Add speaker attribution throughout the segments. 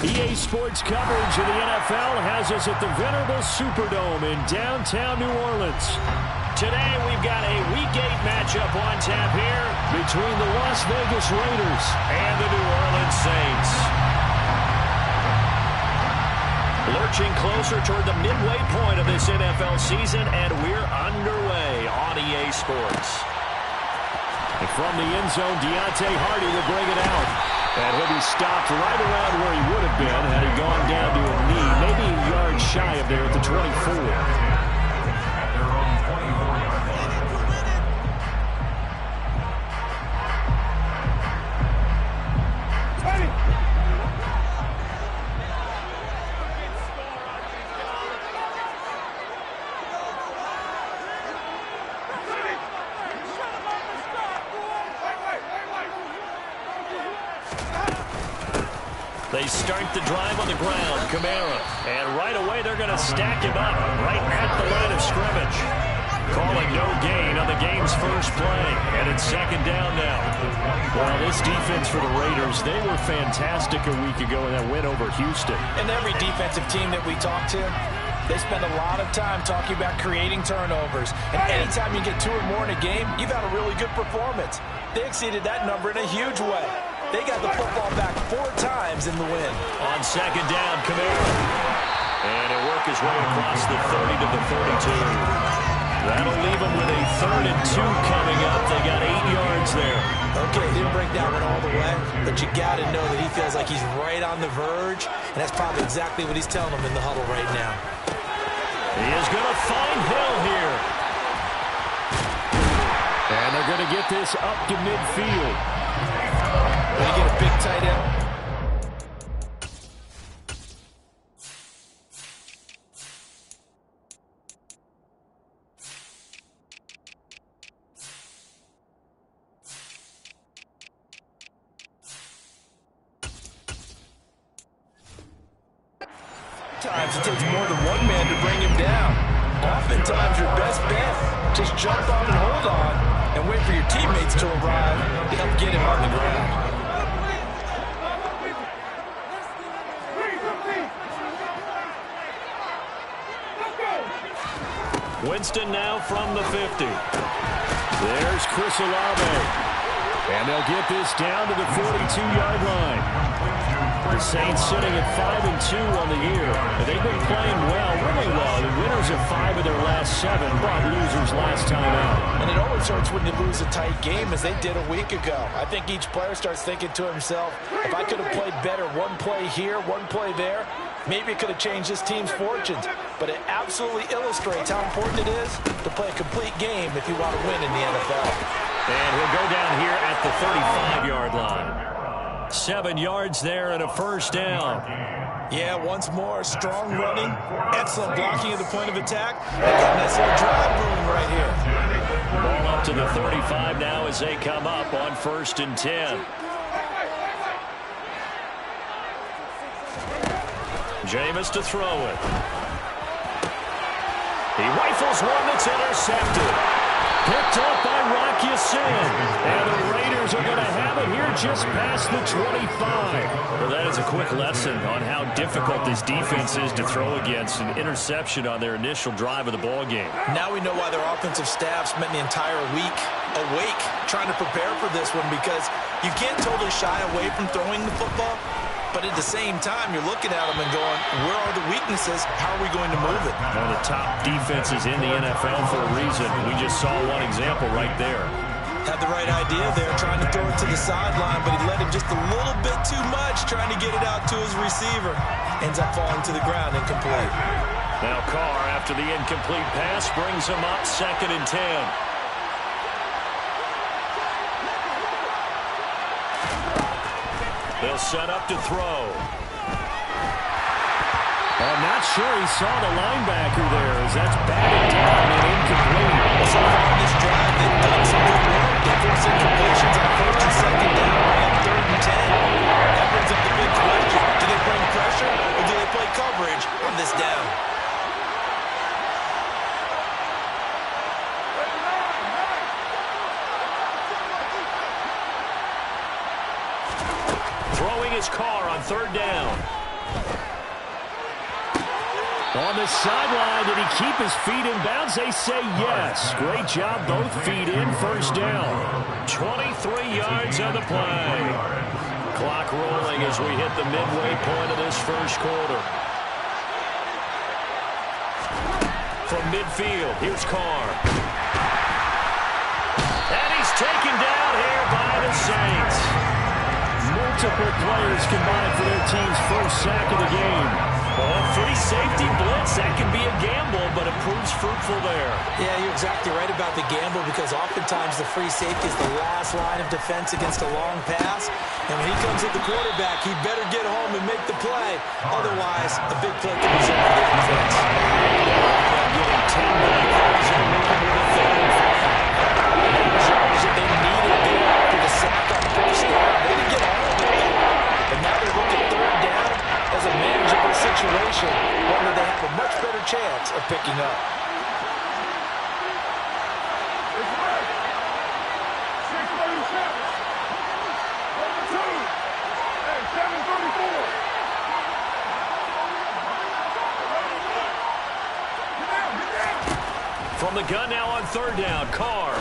Speaker 1: EA Sports coverage of the NFL has us at the venerable Superdome in downtown New Orleans. Today we've got a Week 8 matchup on tap here between the Las Vegas Raiders and the New Orleans Saints. Lurching closer toward the midway point of this NFL season, and we're underway on EA Sports. And from the end zone, Deontay Hardy will bring it out. And he'll be stopped right around where he would have been had he gone down to a knee, maybe a yard shy of there at the 24. They start the drive on the ground, Kamara. And right away, they're going to stack him up right at the line of scrimmage. Calling no gain on the game's first play. And it's second down now. Well, this defense for the Raiders, they were fantastic a week ago in that win over Houston.
Speaker 2: And every defensive team that we talk to, they spend a lot of time talking about creating turnovers. And anytime you get 2 or more in a game, you've had a really good performance. They exceeded that number in a huge way. They got the football back 4 times in the win.
Speaker 1: On second down, Kamara. And he'll work his way across the 30 to the 32. That'll leave them with a 3rd and 2 coming up. They got 8 yards there.
Speaker 2: Okay, didn't break that one all the way, but you got to know that he feels like he's right on the verge, and that's probably exactly what he's telling them in the huddle right now.
Speaker 1: He is going to find Hill here. And they're going to get this up to midfield.
Speaker 2: When you get a big tight end. Sometimes it takes more than one man to bring him down. Oftentimes your best bet, just jump on and hold on and wait for your teammates to arrive to help get him on the ground.
Speaker 1: Winston now from the 50. There's Chris Olave. And they'll get this down to the 42-yard line. The Saints sitting at 5-2 on the year. And they've been playing well, really well. The winners of 5 of their last 7, brought losers last time out.
Speaker 2: And it always hurts when you lose a tight game, as they did a week ago. I think each player starts thinking to himself, if I could have played better one play here, one play there, maybe it could have changed this team's fortunes. But it absolutely illustrates how important it is to play a complete game if you want to win in the NFL.
Speaker 1: And he'll go down here at the 35-yard line. 7 yards there and a first down.
Speaker 2: Yeah, once more, strong running, excellent blocking at the point of attack. They got a nice little drive brewing right here.
Speaker 1: Ball up to the 35 now as they come up on 1st and 10. Jameis to throw it. He rifles one that's intercepted. Picked up by Rock Ya-Sin. And the Raiders are going to have it here just past the 25. Well, that is a quick lesson on how difficult this defense is to throw against. An interception on their initial drive of the ball game.
Speaker 2: Now we know why their offensive staff spent the entire week awake trying to prepare for this one, because you can't totally shy away from throwing the football. But at the same time, you're looking at them and going, where are the weaknesses? How are we going to move it?
Speaker 1: One of the top defenses in the NFL for a reason. We just saw one example right there.
Speaker 2: Had the right idea there, trying to throw it to the sideline, but he let him just a little bit too much, trying to get it out to his receiver. Ends up falling to the ground, incomplete.
Speaker 1: Now Carr, after the incomplete pass, brings him up 2nd and 10. They'll set up to throw. I'm not sure he saw the linebacker there, as that's batted down and incomplete.
Speaker 2: So far on this drive, they've done some good work. They force incompletions on 1st and 2nd down and 3rd and 10. That brings up the big question. Do they bring pressure or do they play coverage on this down?
Speaker 1: Throwing his Carr on 3rd down. On the sideline, did he keep his feet in bounds? They say yes. Great job, both feet in, first down. 23 yards on the play. Clock rolling as we hit the midway point of this first quarter. From midfield, here's Carr. And he's taken down here by the Saints. Multiple players combined for their team's first sack of the game. Well, free safety blitz, that can be a gamble, but it proves fruitful there.
Speaker 2: Yeah, you're exactly right about the gamble because oftentimes the free safety is the last line of defense against a long pass. And when he comes at the quarterback, he better get home and make the play. Otherwise, a big play can result for the defense.
Speaker 1: Getting 10 back.
Speaker 2: They needed there after the sack on first down. They didn't get all of it. But now they're looking third down as a manageable situation, one that they have a much better chance of picking up.
Speaker 1: From the gun now on third down, Carr.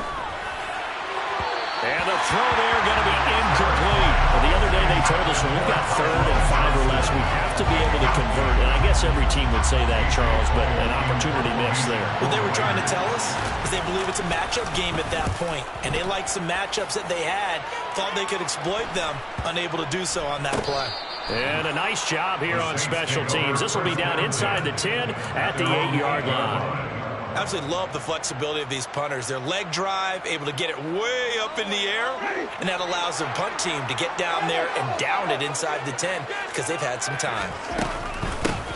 Speaker 1: And the throw there going to be incomplete. Well, the other day they told us when we've got 3rd and 5 or less, we have to be able to convert. And I guess every team would say that, Charles, but an opportunity missed there.
Speaker 2: What they were trying to tell us is they believe it's a matchup game at that point. And they liked some matchups that they had, thought they could exploit them, unable to do so on that play.
Speaker 1: And a nice job here on special teams. This will be down inside the 10 at the 8-yard line.
Speaker 2: I absolutely love the flexibility of these punters. Their leg drive, able to get it way up in the air, and that allows their punt team to get down there and down it inside the 10 because they've had some time.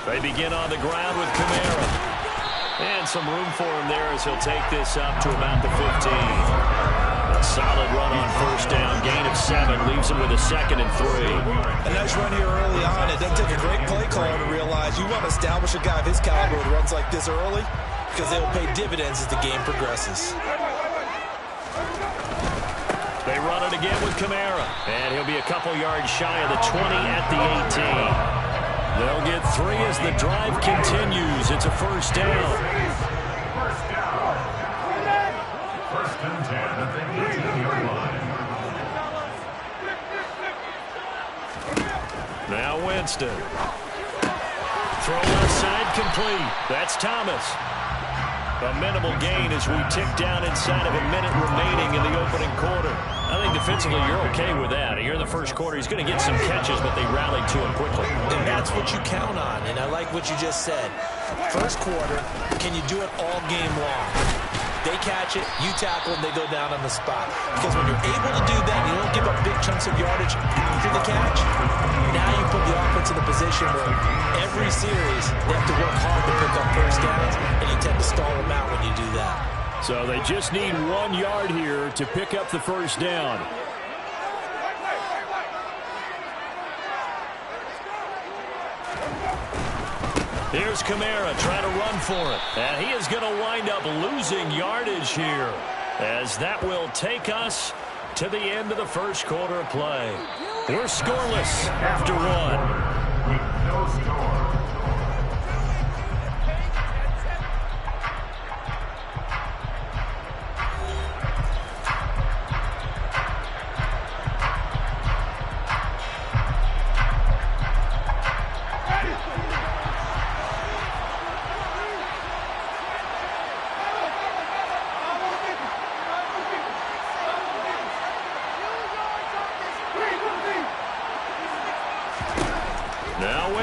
Speaker 1: They begin on the ground with Kamara. And some room for him there as he'll take this up to about the 15. A solid run on first down, gain of 7, leaves him with a 2nd and 3.
Speaker 2: A nice run here early on. It doesn't take a great play caller to realize you want to establish a guy of his caliber with runs like this early, because they will pay dividends as the game progresses.
Speaker 1: They run it again with Kamara. And he'll be a couple yards shy of the 20 at the 18. They'll get 3 as the drive continues. It's a first down.
Speaker 3: First and 10 at the 18-yard line.
Speaker 1: Now Winston. Throw left side complete. That's Thomas. A minimal gain as we tick down inside of a minute remaining in the opening quarter. I think defensively you're okay with that. Here in the first quarter, he's going to get some catches, but they rallied to him quickly.
Speaker 2: And that's what you count on, and I like what you just said. First quarter, can you do it all game long? They catch it, you tackle, and they go down on the spot. Because when you're able to do that, you don't give up big chunks of yardage after the catch. Now you put the offense in a position where every series they have to work hard to pick up first downs, and you tend to stall them out when you do that.
Speaker 1: So they just need 1 yard here to pick up the first down. Here's Kamara trying to run for it. And he is going to wind up losing yardage here, as that will take us to the end of the first quarter of play. We're scoreless after 1.
Speaker 3: With no score.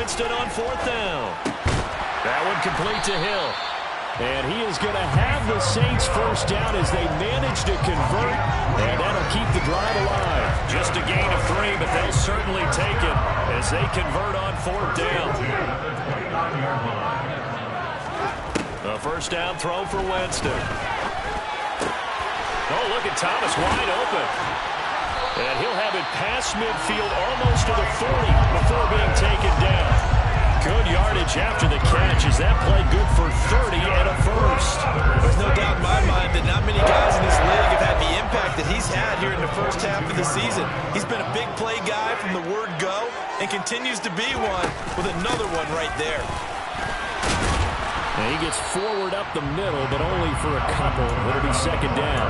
Speaker 1: Winston on 4th down. That one complete to Hill. And he is going to have the Saints first down as they manage to convert, and that'll keep the drive alive. Just a gain of 3, but they'll certainly take it as they convert on 4th down. A first down throw for Winston. Oh, look at Thomas wide open. And he'll have it past midfield almost to the 40 before being taken down. Good yardage after the catch as that play good for 30 and a first.
Speaker 2: There's no doubt in my mind that not many guys in this league have had the impact that he's had here in the first half of the season. He's been a big play guy from the word go and continues to be one with another one right there.
Speaker 1: And he gets forward up the middle, but only for a couple. It'll be second down.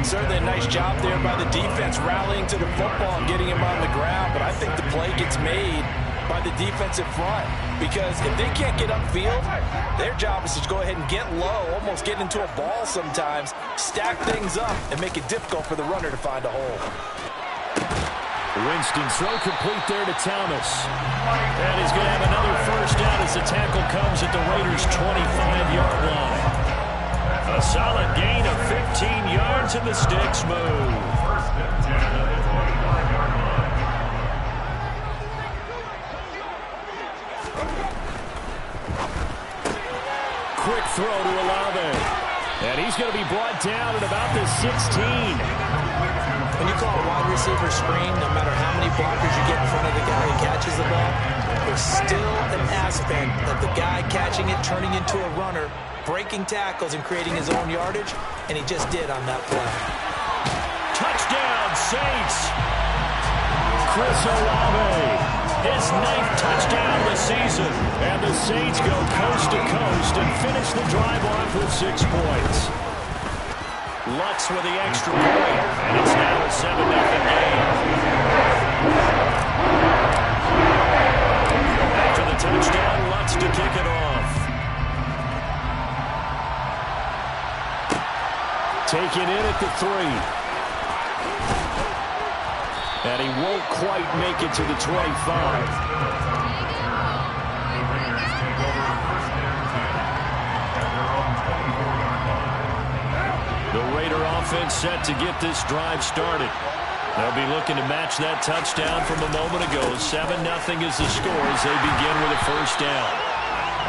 Speaker 2: Certainly a nice job there by the defense rallying to the football and getting him on the ground, but I think the play gets made by the defensive front because if they can't get upfield, their job is to go ahead and get low, almost get into a ball sometimes, stack things up, and make it difficult for the runner to find a hole.
Speaker 1: Winston throw complete there to Thomas. And he's going to have another first down as the tackle comes at the Raiders' 25-yard line. A solid gain of 15 yards and the sticks move.
Speaker 3: First and 10 at the 25-yard line.
Speaker 1: Quick throw to Olave. And he's going to be brought down at about the 16.
Speaker 2: When you call a wide receiver screen, no matter how many blockers you get in front of the guy who catches the ball, there's still an aspect of the guy catching it, turning into a runner, breaking tackles and creating his own yardage, and he just did on that play.
Speaker 1: Touchdown, Saints! Chris Olave. His 9th touchdown of the season. And the Saints go coast to coast and finish the drive off with 6 points. Lutz with the extra point, and it's now a 7-0 game. After the touchdown, Lutz to kick it off. Taken in at the 3. And he won't quite make it to the 25. The Raider offense set to get this drive started. They'll be looking to match that touchdown from a moment ago. 7-0 is the score as they begin with a first down.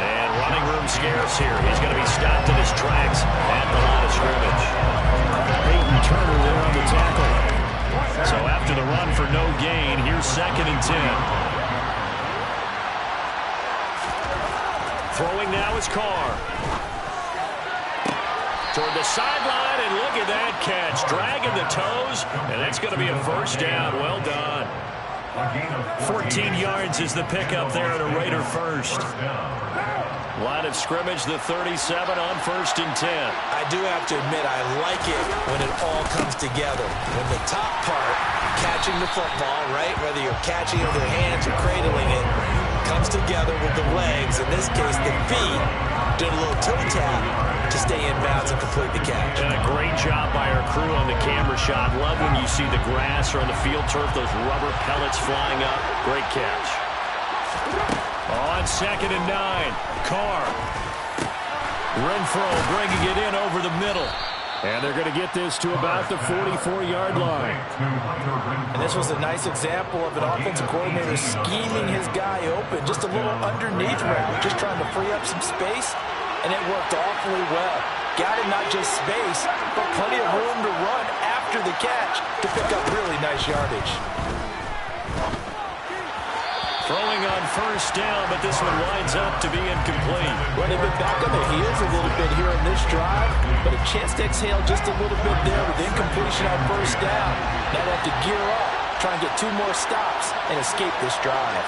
Speaker 1: And running room scarce here. He's going to be stopped in his tracks at the line of scrimmage. Peyton Turner there on the tackle. So after the run for no gain, here's 2nd and 10. Throwing now is Carr. Toward the sideline, and look at that catch. Dragging the toes, and that's going to be a first down. Well done. 14 yards is the pickup there at a Raider first. Line of scrimmage, the 37 on 1st and 10.
Speaker 2: I do have to admit, I like it when it all comes together. When the top part, catching the football, right, whether you're catching it with your hands or cradling it, comes together with the legs, in this case the feet, doing a little toe tap to stay in bounds and complete the catch.
Speaker 1: And a great job by our crew on the camera shot. Love when you see the grass or on the field turf, those rubber pellets flying up. Great catch. On 2nd and 9, Carr. Renfro bringing it in over the middle. And they're going to get this to about the 44-yard line.
Speaker 2: And this was a nice example of an offensive coordinator scheming his guy open. Just a little underneath route, just trying to free up some space. And it worked awfully well. Got him not just space, but plenty of room to run after the catch to pick up really nice yardage.
Speaker 1: Throwing on first down, but this one winds up to be incomplete.
Speaker 2: Well, they've been back on their heels a little bit here on this drive, but a chance to exhale just a little bit there with incompletion on first down. Now they have to gear up, try and get 2 more stops, and escape this drive.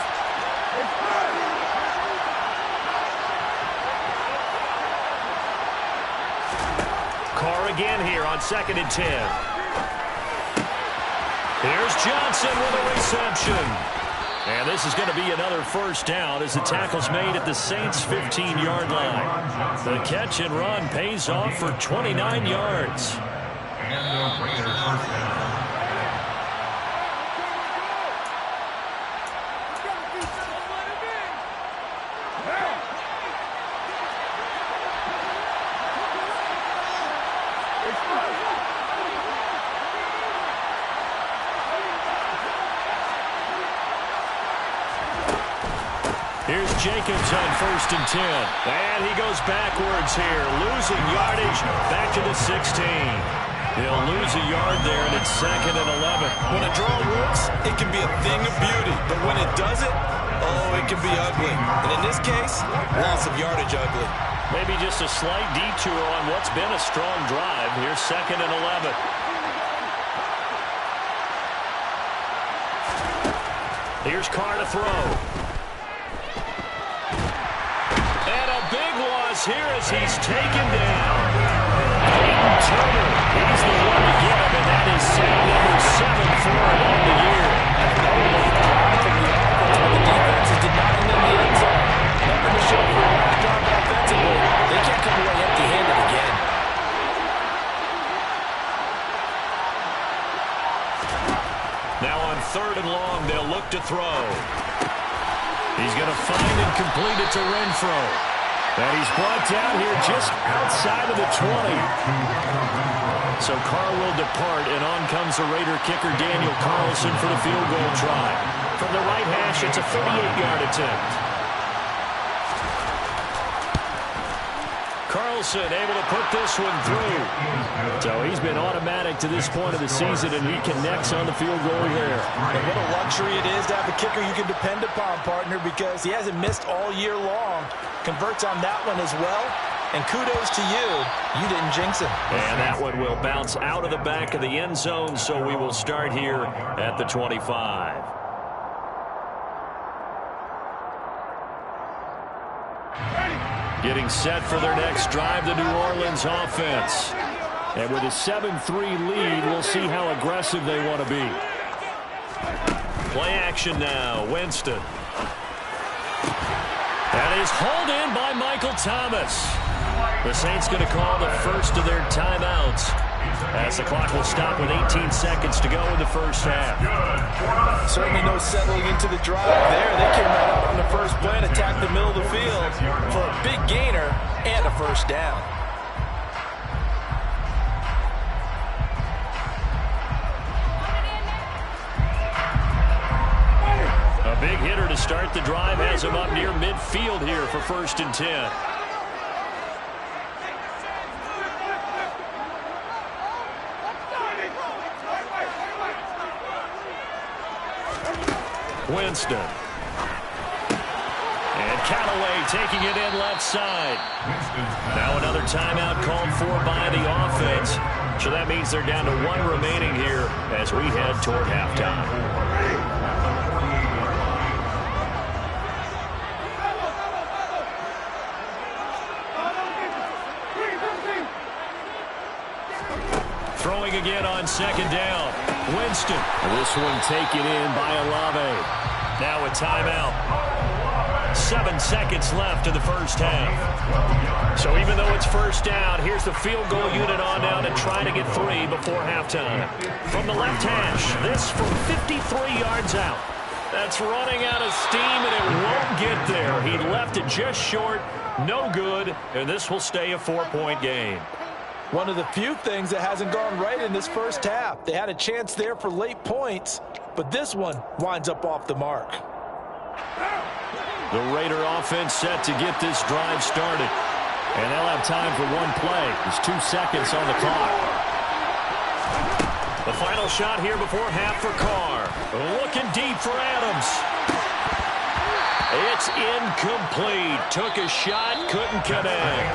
Speaker 1: Carr again here on 2nd and 10. Here's Johnson with a reception. And this is going to be another first down as the tackle's made at the Saints' 15-yard line. The catch and run pays off for 29 yards.
Speaker 3: And the Raiders first down.
Speaker 1: Here's Jacobs on 1st and 10. And he goes backwards here, losing yardage back to the 16. He'll lose a yard there, and it's 2nd and 11.
Speaker 2: When a draw works, it can be a thing of beauty. But when it doesn't, oh, it It can be ugly. And in this case, loss of yardage ugly.
Speaker 1: Maybe just a slight detour on what's been a strong drive. Here's 2nd and 11. Here's Carr to throw. And a big loss here as he's taken down. Peyton Turner, he's the one to get him, and that is sack number 7 for him on the year.
Speaker 2: The defenses did not end in the end zone. Nothing to show for a last drive offensively. They can't come away empty-handed again.
Speaker 1: Now on 3rd and long, they'll look to throw. He's going to find and complete it to Renfro. And he's brought down here just outside of the 20. So Carr will depart, and on comes the Raider kicker Daniel Carlson for the field goal try. From the right hash, it's a 38-yard attempt. Carlson able to put this one through. So he's been automatic to this point of the season, and he connects on the field goal here.
Speaker 2: And what a luxury it is to have a kicker you can depend upon, partner, because he hasn't missed all year long. Converts on that one as well. And kudos to you. You didn't jinx him.
Speaker 1: And that one will bounce out of the back of the end zone, so we will start here at the 25. Getting set for their next drive, the New Orleans offense. And with a 7-3 lead, we'll see how aggressive they want to be. Play action now, Winston. That is hauled in by Michael Thomas. The Saints going to call the first of their timeouts as the clock will stop with 18 seconds to go in the first half.
Speaker 2: Certainly no settling into the drive there. They came right out on the first play and attacked the middle of the field for a big gainer and a first down.
Speaker 1: A big hitter to start the drive has him up near midfield here for 1st and 10. Winston. And Callaway taking it in left side. Now another timeout called for by the offense. So that means they're down to 1 remaining here as we head toward halftime. Throwing again on 2nd down. Winston. This one taken in by Olave. Now a timeout. 7 seconds left in the first half. So even though it's first down, here's the field goal unit on down and trying to get 3 before halftime. From the left hash, this from 53 yards out. That's running out of steam, and it won't get there. He left it just short. No good, and this will stay a 4-point game.
Speaker 2: One of the few things that hasn't gone right in this first half. They had a chance there for late points, but this one winds up off the mark.
Speaker 1: The Raider offense set to get this drive started. And they'll have time for 1 play. There's 2 seconds on the clock. The final shot here before half for Carr. Looking deep for Adams. It's incomplete. Took a shot, couldn't connect.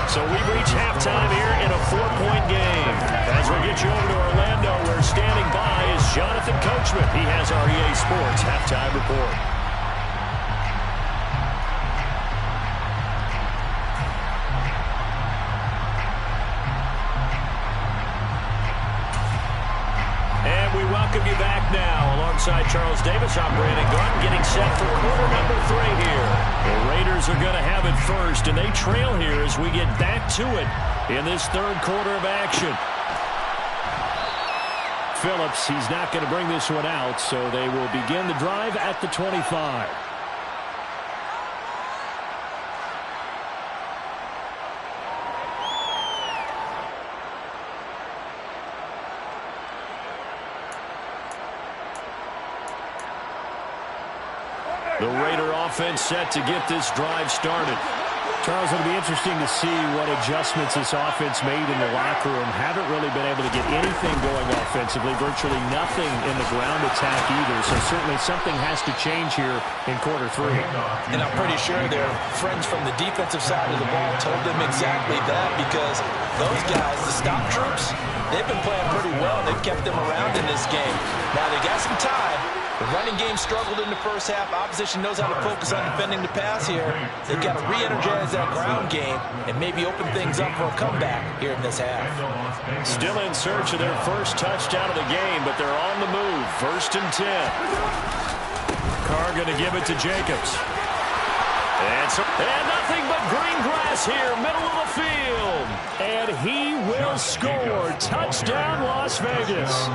Speaker 1: So we've reached halftime here in a 4-point game. As we get you over to Orlando, where standing by is Jonathan Coachman. He has our EA Sports halftime report. And we welcome you back now. Alongside Charles Davis, I'm Brandon Garden, getting set for quarter number 3 here. The Raiders are going to have it first, and they trail here as we get back to it in this 3rd quarter of action. Phillips, he's not going to bring this one out, so they will begin the drive at the 25. The Raider offense set to get this drive started. Charles, it'll be interesting to see what adjustments this offense made in the locker room. Haven't really been able to get anything going offensively, virtually nothing in the ground attack either. So certainly something has to change here in quarter 3.
Speaker 2: And I'm pretty sure their friends from the defensive side of the ball told them exactly that, because those guys, the stop troops, they've been playing pretty well. They've kept them around in this game. Now they got some time. The running game struggled in the first half. Opposition knows how to focus on defending the pass here. They've got to re-energize that ground game and maybe open things up for a comeback here in this half.
Speaker 1: Still in search of their first touchdown of the game, but they're on the move. 1st and 10. Carr going to give it to Jacobs. And nothing but green grass here, middle of the field. And he will score. Touchdown, Las Vegas.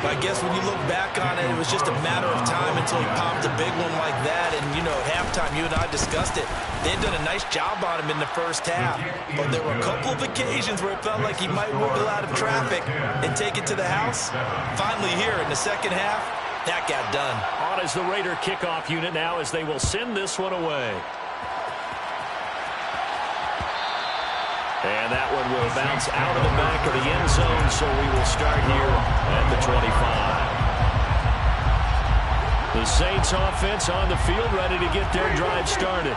Speaker 2: I guess when you look back on it, it was just a matter of time until he popped a big one like that. And, you know, at halftime, you and I discussed it. They'd done a nice job on him in the first half. But there were a couple of occasions where it felt like he might wiggle out of traffic and take it to the house. Finally here in the second half, that got done.
Speaker 1: On is the Raider kickoff unit now as they will send this one away. And that one will bounce out of the back of the end zone, so we will start here at the 25. The Saints offense on the field, ready to get their drive started.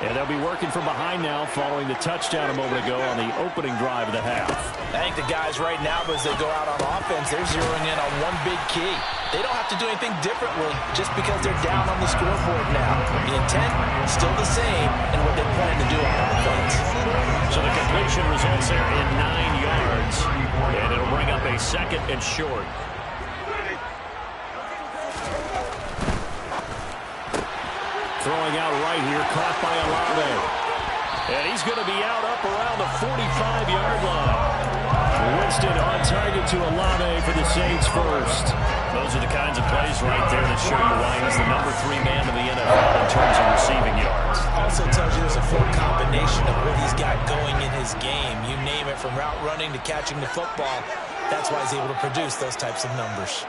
Speaker 1: And they'll be working from behind now following the touchdown a moment ago on the opening drive of the half.
Speaker 2: I think the guys right now, as they go out on offense, they're zeroing in on one big key. They don't have to do anything differently just because they're down on the scoreboard now. The intent still the same in what they plan to do on offense.
Speaker 1: So the completion results there in 9 yards, and it'll bring up a 2nd and short. Throwing out right here, caught by Olave. And he's going to be out up around the 45-yard line. Winston on target to Olave for the Saints first. Those are the kinds of plays right there that show you why he's the number 3 man in the NFL in terms of receiving yards.
Speaker 2: Also tells you there's a full combination of what he's got going in his game. You name it, from route running to catching the football. That's why he's able to produce those types of numbers.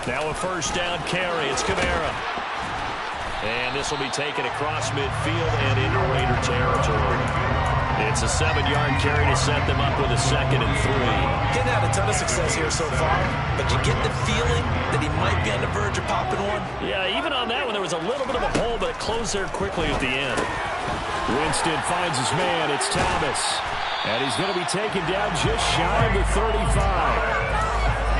Speaker 1: Now a first down carry. It's Kamara. And this will be taken across midfield and into Raider territory. It's a 7-yard carry to set them up with a 2nd and 3.
Speaker 2: Didn't have a ton of success here so far, but you get the feeling that he might be on the verge of popping one.
Speaker 1: Yeah, even on that one, there was a little bit of a hole, but it closed there quickly at the end. Winston finds his man. It's Thomas. And he's going to be taken down just shy of the 35.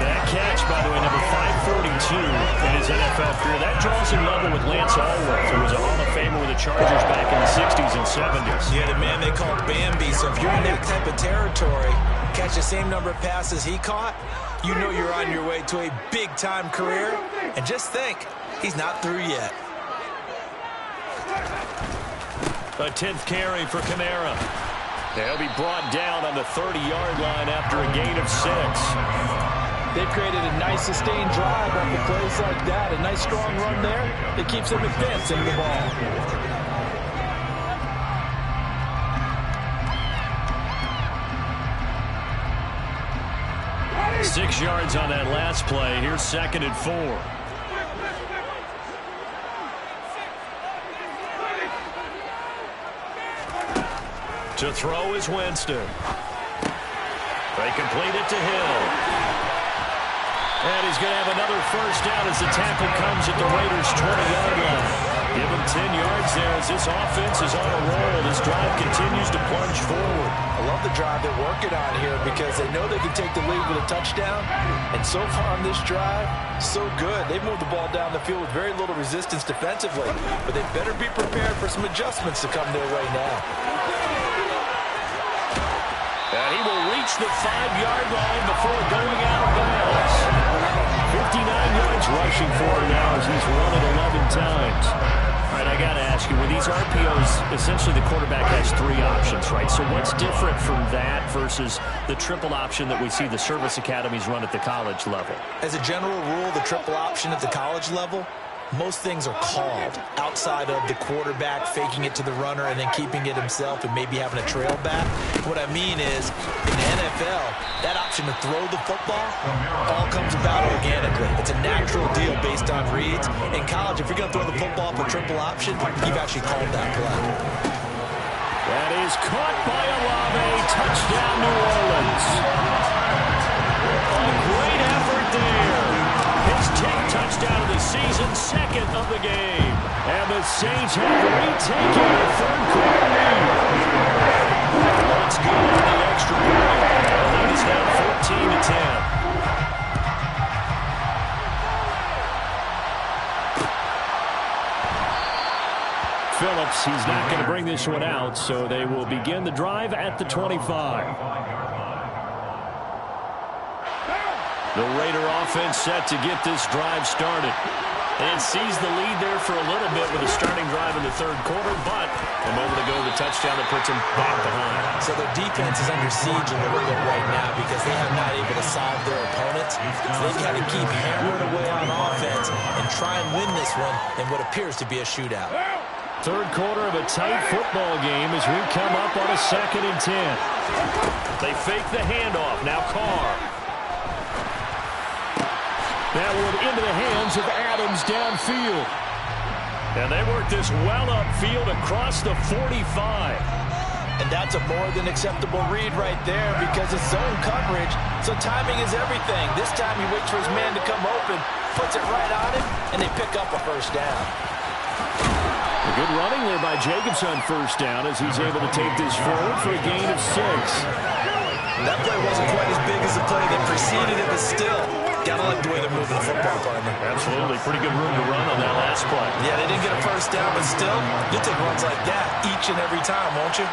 Speaker 1: That catch, by the way, number 542 in his NFL career. That draws him level with Lance Allworth, who was a Hall of Famer with the Chargers back in the 60s and 70s.
Speaker 2: Yeah, the man they called Bambi. So if you're in that type of territory, catch the same number of passes he caught, you know you're on your way to a big-time career. And just think, he's not through yet.
Speaker 1: A 10th carry for Kamara. They'll be brought down on the 30-yard line after a gain of 6.
Speaker 2: They've created a nice sustained drive off of plays like that. A nice strong run there that keeps them advancing the ball.
Speaker 1: Six yards on that last play. Here's 2nd and 4. To throw is Winston. They complete it to Hill. And he's going to have another first down as the tackle comes at the Raiders' 20-yard line. Give him 10 yards there as this offense is on a roll. This drive continues to plunge forward.
Speaker 2: I love the drive they're working on here because they know they can take the lead with a touchdown. And so far on this drive, so good. They've moved the ball down the field with very little resistance defensively. But they better be prepared for some adjustments to come their way now.
Speaker 1: And he will reach the 5-yard line before going out of bounds. 59 yards rushing for him now as he's run it 11 times. All right, I got to ask you, with these RPOs, essentially the quarterback has 3 options, right? So what's different from that versus the triple option that we see the service academies run at the college level?
Speaker 2: As a general rule, the triple option at the college level, most things are called outside of the quarterback faking it to the runner and then keeping it himself and maybe having a trail back. What I mean is, in the NFL, that option to throw the football all comes about organically. It's a natural deal based on reads. In college, if you're going to throw the football for triple option, you've actually called that play.
Speaker 1: That is caught by Olave. Touchdown, New Orleans. A great effort there. His 10th touchdown of the season, second of the game. And the Saints have retaken a third-quarter lead. Let's go on the extra point. The lead is now 14-10. Phillips, he's not going to bring this one out, so they will begin the drive at the 25. The Raider offense set to get this drive started. And sees the lead there for a little bit with a starting drive in the third quarter, but a moment ago the touchdown that puts them back behind.
Speaker 2: So their defense is under siege a little bit right now because they have not able to solve their opponents. So they've got to keep hammering away on offense and try and win this one in what appears to be a shootout.
Speaker 1: Third quarter of a tight football game as we come up on a 2nd and 10. They fake the handoff. Now Carr. That one into the hands of Adams downfield. And they work this well upfield across the 45.
Speaker 2: And that's a more than acceptable read right there because it's zone coverage, so timing is everything. This time he waits for his man to come open, puts it right on him, and they pick up a first down.
Speaker 1: A good running there by Jacobs on first down as he's able to take this forward for a gain of 6.
Speaker 2: That play wasn't quite as big as the play that preceded it, but still, gotta like the way they're moving the football, partner.
Speaker 1: Absolutely. Pretty good room to run on that last play.
Speaker 2: Yeah, they didn't get a first down, but still, you'll take runs like that each and every time, won't you?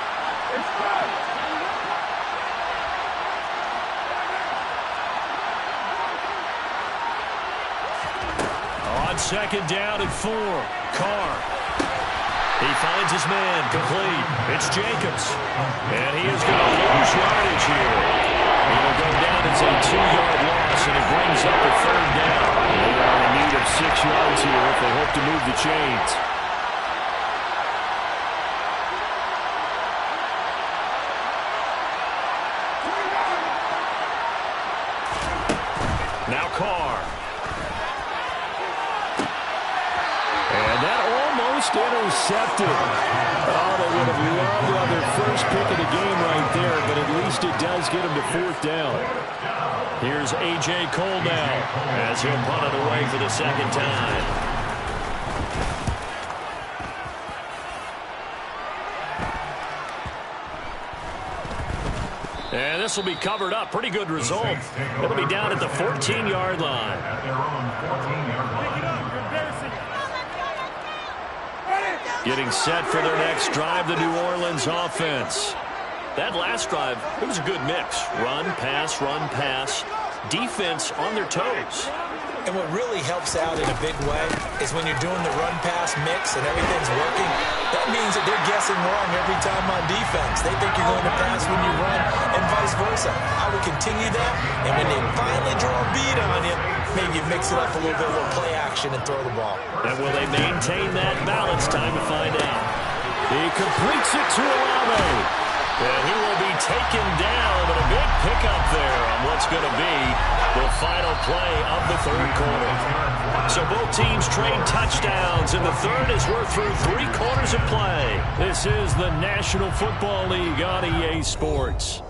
Speaker 1: On 2nd down and 4, Carr. He finds his man, complete. It's Jacobs. And he is going to lose yardage here. He will go down as a 2-yard loss, and it brings up a 3rd down. They are in need of 6 yards here if they hope to move the chains. Now Carr. And that almost intercepted. Oh, they would have loved on their first pick of the game right there, but at least it does get them to 4th down. Here's A.J. Cole now as he'll punt it away for the 2nd time. And this will be covered up. Pretty good result. It'll be down at the 14-yard line.
Speaker 3: At their own 14-yard line.
Speaker 1: Getting set for their next drive, the New Orleans offense. That last drive, it was a good mix. Run, pass, defense on their toes.
Speaker 2: And what really helps out in a big way is when you're doing the run-pass mix and everything's working, that means that they're guessing wrong every time on defense. They think you're going to pass when you run and vice versa. I would continue that, and when they finally draw a beat on you, maybe you mix it up a little bit with play action and throw the ball.
Speaker 1: And will they maintain that balance? Time to find out. He completes it to Olave. And he will be taken down, but a big pickup there on what's going to be the final play of the 3rd quarter. So both teams trade touchdowns, and the third as we're through 3 quarters of play. This is the National Football League on EA Sports.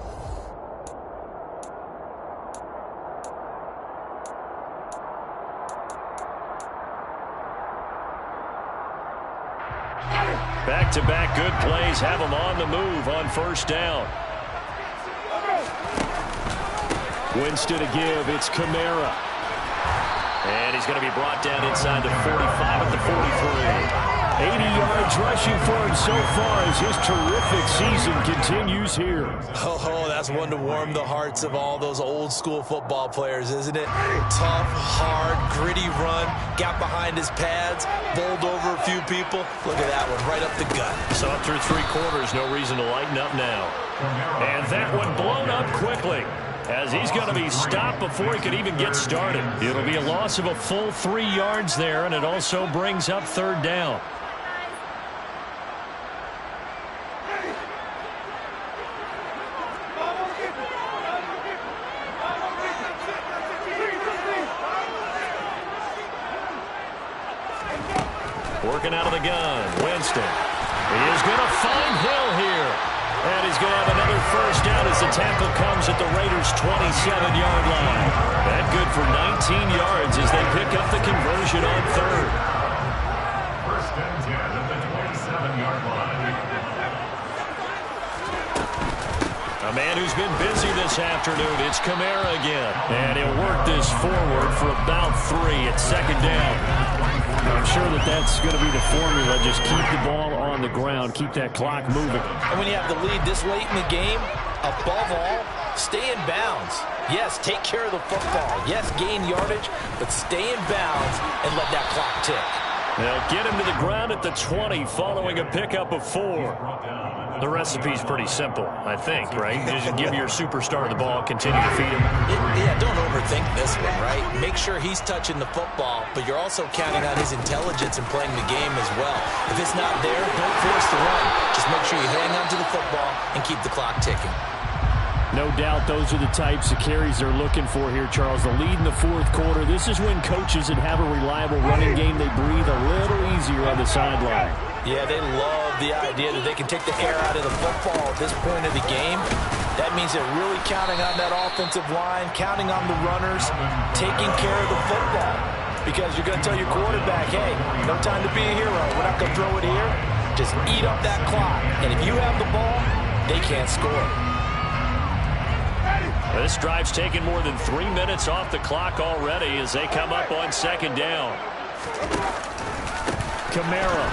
Speaker 1: Back-to-back good plays have them on the move on first down. Winston to give. It's Kamara. And he's going to be brought down inside the 45 at the 43. 80 yards rushing for him so far as his terrific season continues here.
Speaker 2: Oh, that's one to warm the hearts of all those old-school football players, isn't it? Tough, hard, gritty run, got behind his pads, bowled over a few people. Look at that one, right up the gut.
Speaker 1: So up through 3 quarters, no reason to lighten up now. And that one blown up quickly. as he's going to be stopped before he could even get started. It'll be a loss of a full 3 yards there, and it also brings up 3rd down. Working out of the gun, Winston. He is going to find Hill here. And he's going to have another 1st down as the tackle comes at the Raiders' 27-yard line. That good for 19 yards as they pick up the conversion on 3rd.
Speaker 3: 1st and 10 at the 27-yard line.
Speaker 1: A man who's been busy this afternoon, it's Kamara again. And he'll work this forward for about 3 at 2nd down. I'm sure that's going to be the formula. Just keep the ball on the ground. Keep that clock moving.
Speaker 2: And when you have the lead this late in the game, above all, stay in bounds. Yes, take care of the football. Yes, gain yardage, but stay in bounds and let that clock tick.
Speaker 1: They'll get him to the ground at the 20 following a pickup of 4. The recipe's pretty simple, I think, right? Just give your superstar the ball, continue to feed him.
Speaker 2: Yeah, don't overthink this one, right? Make sure he's touching the football, but you're also counting on his intelligence in playing the game as well. If it's not there, don't force the run. Just make sure you hang on to the football and keep the clock ticking.
Speaker 1: No doubt those are the types of carries they're looking for here, Charles. The lead in the 4th quarter. This is when coaches that have a reliable running game, they breathe a little easier on the sideline.
Speaker 2: Yeah, they love the idea that they can take the air out of the football at this point of the game. That means they're really counting on that offensive line, counting on the runners, taking care of the football. Because you're going to tell your quarterback, hey, no time to be a hero. We're not going to throw it here. Just eat up that clock. And if you have the ball, they can't score.
Speaker 1: This drive's taken more than 3 minutes off the clock already as they come up on 2nd down. Kamara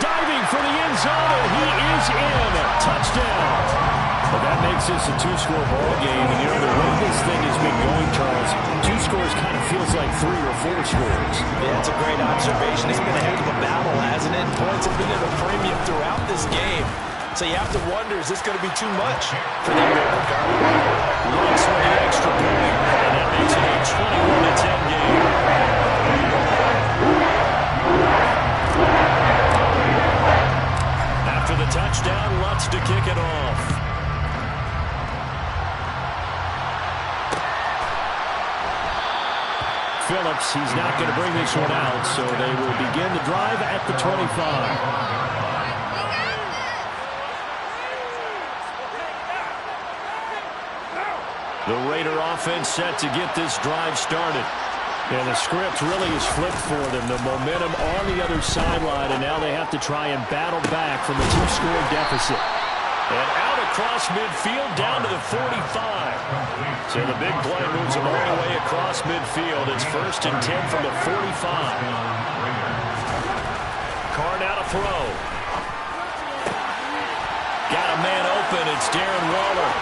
Speaker 1: diving for the end zone, and he is in. Touchdown. Well, that makes this a 2-score ball game, and you know the way this thing has been going, Charles, 2 scores kind of feels like 3 or 4 scores.
Speaker 2: Yeah, it's a great observation. It's been a heck of a battle, hasn't it? Points have been at a premium throughout this game. So you have to wonder, is this going to be too much for them to overcome?
Speaker 1: Looks for the extra point, and that makes it a 21-10 game. After the touchdown, Lutz to kick it off. Phillips, he's not going to bring this one out, so they will begin the drive at the 25. The Raider offense set to get this drive started. And the script really is flipped for them. The momentum on the other sideline, and now they have to try and battle back from a 2-score deficit. And out across midfield, down to the 45. So the big play moves them all the way across midfield. It's 1st and 10 from the 45. Carr now to throw. Got a man open. It's Darren Waller.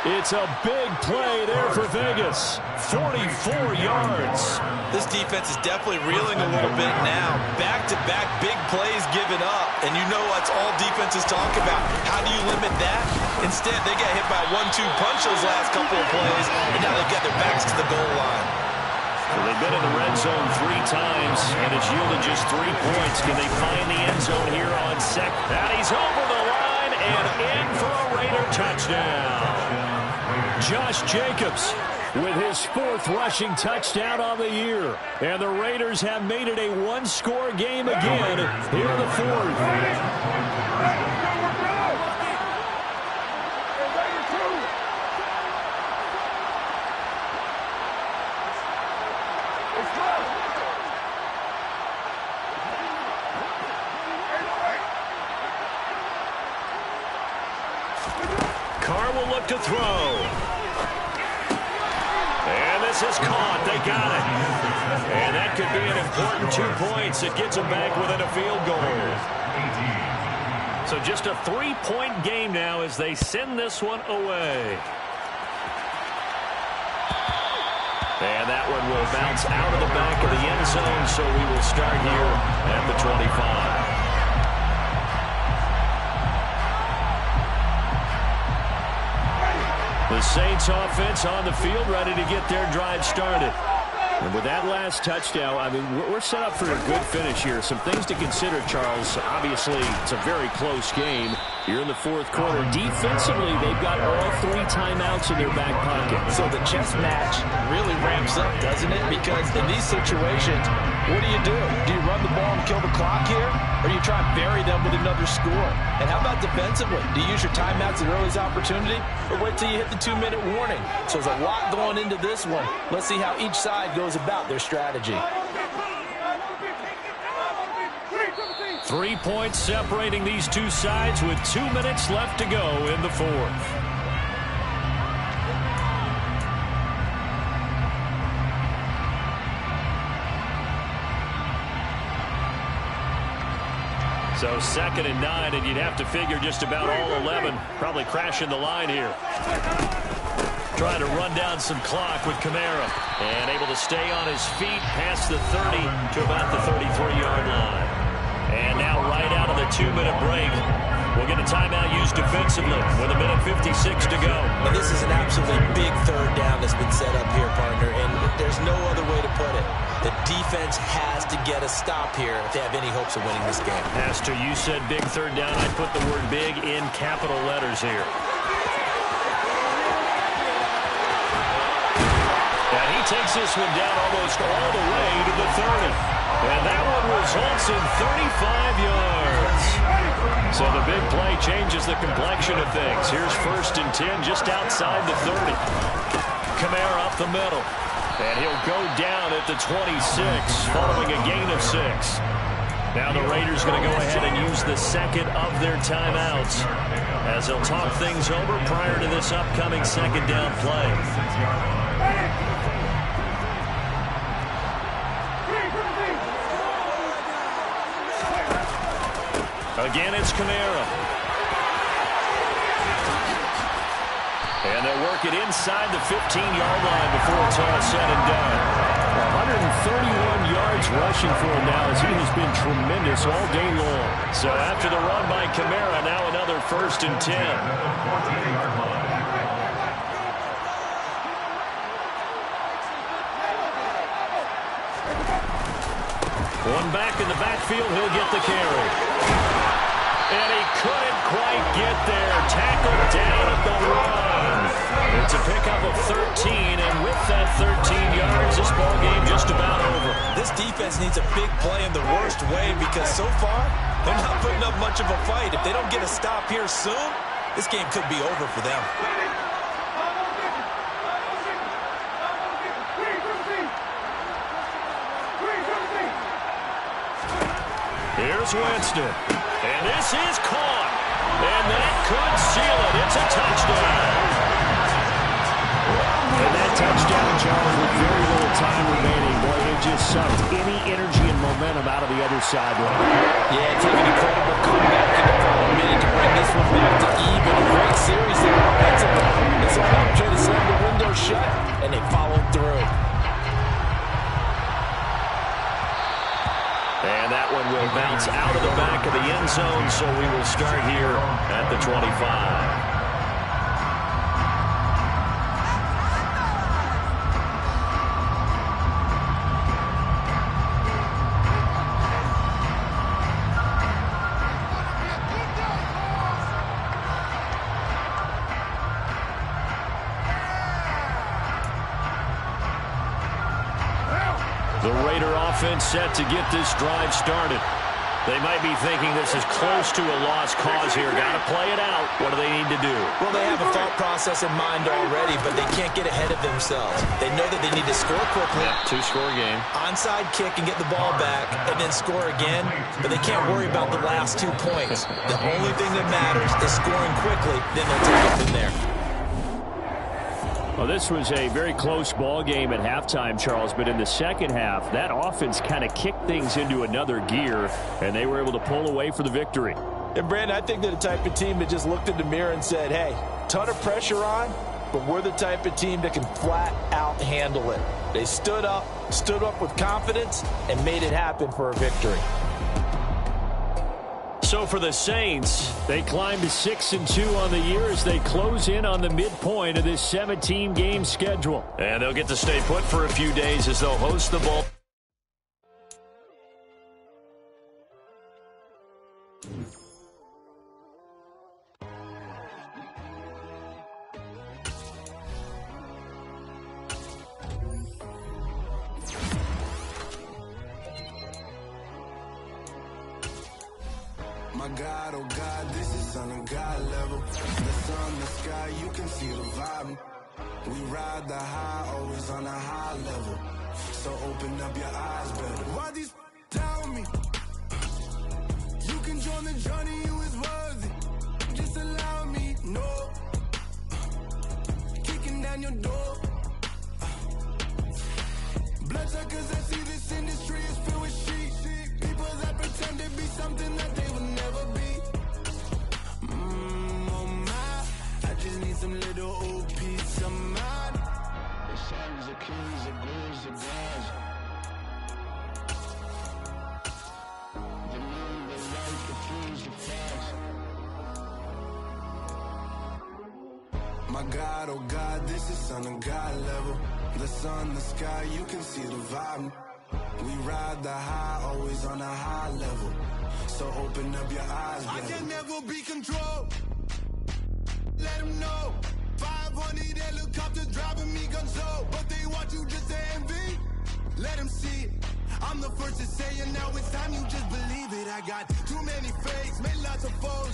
Speaker 1: It's a big play there for Vegas. 44 yards.
Speaker 2: This defense is definitely reeling a little bit now. Back-to-back big plays given up. And you know what's all defenses talk about. How do you limit that? Instead, they got hit by 1-2 punch those last couple of plays. And now they've got their backs to the goal line.
Speaker 1: Well, they've been in the red zone 3 times, and it's yielded just 3 points. Can they find the end zone here on second? And he's over the line and in for a Raider touchdown. Josh Jacobs with his 4th rushing touchdown on the year. And the Raiders have made it a 1-score game again here in the 4th. Carr will look to throw. And this is caught. They got it. And that could be an important 2 points. It gets them back within a field goal. So just a 3-point game now as they send this one away. And that one will bounce out of the back of the end zone, so we will start here at the 25. The Saints offense on the field, ready to get their drive started. And with that last touchdown, I mean, we're set up for a good finish here. Some things to consider, Charles. Obviously, it's a very close game. You're in the fourth quarter. Defensively, they've got all 3 timeouts in their back pocket.
Speaker 2: So the chess match really ramps up, doesn't it? Because in these situations, what do? Do you run the ball and kill the clock here? Or do you try and bury them with another score? And how about defensively? Do you use your timeouts at earliest opportunity? Or wait till you hit the 2-minute warning? So there's a lot going into this one. Let's see how each side goes about their strategy.
Speaker 1: 3 points separating these two sides with 2 minutes left to go in the fourth. So 2nd and 9, and you'd have to figure just about all 11 probably crashing the line here. Trying to run down some clock with Kamara. And able to stay on his feet past the 30 to about the 33-yard line. And now right out of the 2-minute break, we'll get a timeout used defensively with 1:56 to go.
Speaker 2: And this is an absolutely big 3rd down that's been set up here, partner, and there's no other way to put it. The defense has to get a stop here if they have any hopes of winning this game.
Speaker 1: Pastor, you said big 3rd down. I'd put the word big in capital letters here. And he takes this one down almost all the way to the 30. And that one results in 35 yards. So the big play changes the complexion of things. Here's 1st and 10 just outside the 30. Kamara up the middle. And he'll go down at the 26 following a gain of 6. Now the Raiders going to go ahead and use the 2nd of their timeouts as they'll talk things over prior to this upcoming 2nd down play. Again, it's Kamara. And they'll work it inside the 15-yard line before it's all said and done. 131 yards rushing for him now as he has been tremendous all day long. So after the run by Kamara, now another 1st and 10. One back in the backfield, he'll get the carry. And he couldn't quite get there. Tackled down at the run. It's a pickup of 13, and with that 13 yards, this ball game just about over.
Speaker 2: This defense needs a big play in the worst way because so far, they're not putting up much of a fight. If they don't get a stop here soon, this game could be over for them.
Speaker 1: Here's Winston. And this is caught. And that could seal it. It's a touchdown. And that touchdown, Charles, with very little time remaining, boy, it just sucked any energy and momentum out of the other sideline.
Speaker 2: Yeah, take an incredible comeback in the final minute to bring this one back to even. A great series there offensively. This will help try to slam the window shut, and they followed through.
Speaker 1: And that one will bounce out of the back of the end zone, so we will start here at the 25. The Raider offense set to get this drive started. They might be thinking this is close to a lost cause here. Got to play it out. What do they need to do?
Speaker 2: Well, they have a thought process in mind already, but they can't get ahead of themselves. They know that they need to score quickly.
Speaker 1: Yeah, 2-score game.
Speaker 2: Onside kick and get the ball back, and then score again. But they can't worry about the last 2 points. The only thing that matters is scoring quickly. Then they'll take it from there.
Speaker 1: Well, this was a very close ball game at halftime, Charles, but in the second half, that offense kind of kicked things into another gear, and they were able to pull away for the victory.
Speaker 2: And, Brandon, I think they're the type of team that just looked in the mirror and said, hey, ton of pressure on, but we're the type of team that can flat out handle it. They stood up with confidence, and made it happen for a victory.
Speaker 1: So for the Saints, they climb to 6-2 on the year as they close in on the midpoint of this 17-game schedule. And they'll get to stay put for a few days as they'll host the ball.
Speaker 4: My God, oh God, this is on a God level. The sun, the sky, you can see the vibe. We ride the high, always on a high level. So open up your eyes better. Why these tell me? You can join the journey, you is worthy. Just allow me, no. Kicking down your door. Bloodsuckers that see this industry is filled with sheep. People that pretend to be something that they will never be. Oh my, I just need some little old peace of mind. The sons of kings, the blues, the gods. The moon, the light, the fools, the flags. My God, oh God, this is on a God level. The sun, the sky, you can see the vibe. We ride the high, always on a high level. So open up your eyes, baby. I can never be controlled. Let them know. 500 helicopters driving me gonzo. But they want you just to envy. Let them see it. I'm the first to say it, now it's time you just believe it. I got too many fakes, made lots of foes.